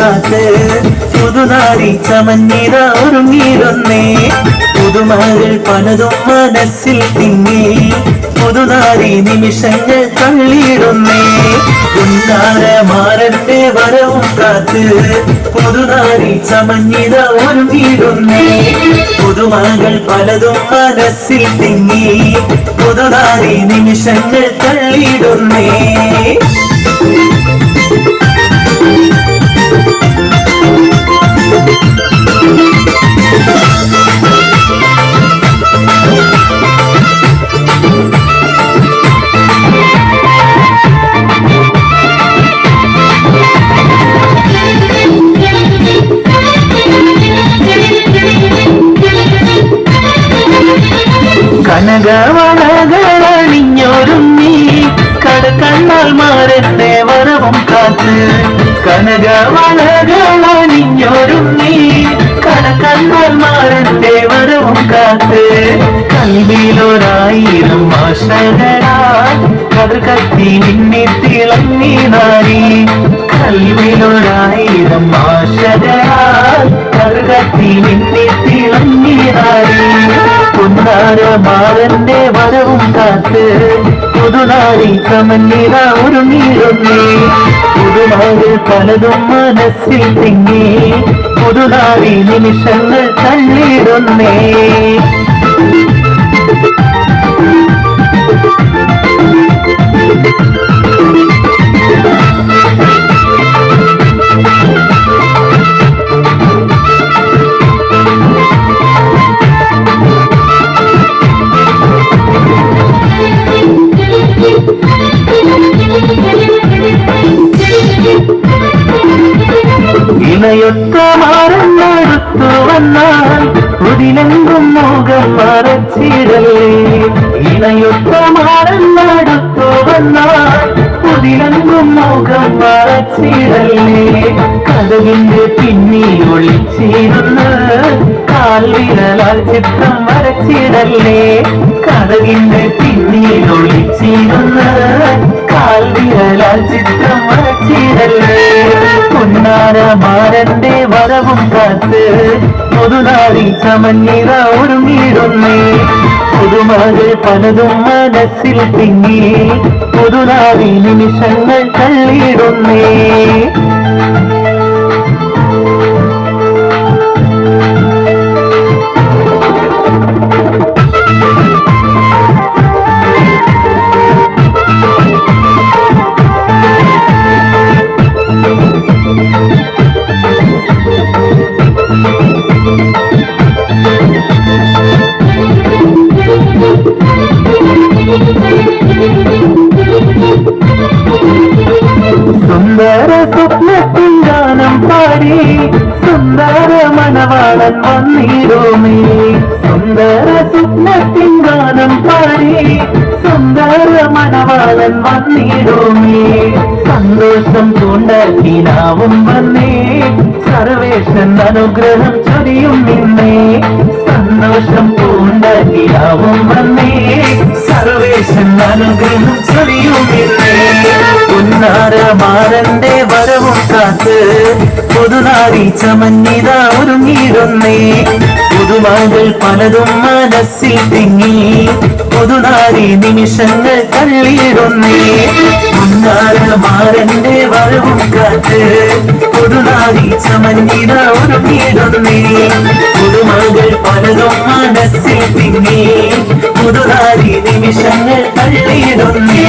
കാത്ത് പുതുനാരി ചമഞ്ഞിത ഒരുങ്ങിയിരുന്നേ പുതുമകൾ പലതും മനസ്സിൽ തിങ്ങി പുതുനാരി നിമിഷങ്ങൾ തള്ളിയിടുന്നേ ഉന്നാരമാരന്റെ വരവും കാത്ത് പുതുനാരി ചമഞ്ഞിത ഒരുങ്ങിയിരുന്നേ പുതുമകൾ പലതും മനസ്സിൽ തിങ്ങി പുതുനാരി നിമിഷങ്ങൾ തള്ളിയിടുന്നേ കനകവളകളണിഞ്ഞൊരുങ്ങി കടക്കണ്ണാൽ മാരന്റെ വരവും കാത്ത് കനകവളകളണിഞ്ഞൊരുങ്ങി കടക്കണ്ണാൽ മാരന്റെ വരവും കാത്ത് കൽവിലൊരായിരം ആശകളാൽ കതിർ കത്തി നിന്നി തിളങ്ങി നാരി കൽവിലൊരായിരം ആശകളാൽ കതിർ കത്തി നിന്നി തിളങ്ങി നാരി പുന്നാരമാരന്റെ വരവും കാത്ത് പുതുനാരി ചമഞ്ഞിത ഒരുങ്ങിയിരുന്നേ പുതുമകൾ പലതും മനസ്സിൽ തിങ്ങി പുതുനാരി നിമിഷങ്ങൾ തള്ളിയിടുന്നേ ഇണയൊത്ത മാറന്നടുത്തു വന്നാൽ പുതിലെങ്കും മുഖം മറച്ചിടലേ ഇണയൊത്ത മാറന്നടുത്തു വന്നാൽ പുതിലെങ്കും മുഖം മറച്ചിടലേ കഥകിന്റെ പിന്നി ഒളിച്ചിരുന്ന കാൽവിരലാൽ ചിത്രം വരച്ചിടലേ കഥകിന്റെ പിന്നി ഒളിച്ചിരുന്ന കാൽവിരലാൽ ചിത്രം വരച്ചിടലേ പുന്നാരമാരന്റെ വരവും കാത്ത് പുതുനാരി ചമഞ്ഞിത ഒരുങ്ങിയിരുന്നേ പുതുമകൾ പലതും മനസ്സിൽ തിങ്ങി പുതുനാരി നിമിഷങ്ങൾ തള്ളിയിടുന്നേ സുന്ദര സ്വപ്നത്തിൻ ഗാനം പാടി സുന്ദര മണവാളൻ വന്നിടുമേ സുന്ദര സ്വപ്നത്തിൻ ഗാനം പാടി സുന്ദര മണവാളൻ വന്നിടുമേ സന്തോഷം കൊണ്ടാക്കിനാവും വന്നേ സർവേശൻ അനുഗ്രഹം ചൊരിയും നിന്നേ സന്തോഷം കൊണ്ടാക്കിനാവും വന്നേ സർവേശൻ അനുഗ്രഹം ചൊരിയും നിന്നേ പുന്നാരമാരന്റെ വരവും കാത്ത് പുതുനാരി ചമഞ്ഞിത ഒരുങ്ങിയിരുന്നേ പുതുമകൾ പലതും മനസ്സിൽ തിങ്ങി പുതുനാരി നിമിഷങ്ങൾ തള്ളിയിടുന്നേ പുന്നാരമാരന്റെ വരവും കാത്ത് പുതുനാരി ചമഞ്ഞിത ഒരുങ്ങിയിരുന്നേ പുതുമകൾ പലതും മനസ്സിൽ തിങ്ങി പുതുനാരി നിമിഷങ്ങൾ തള്ളിയിടുന്നേ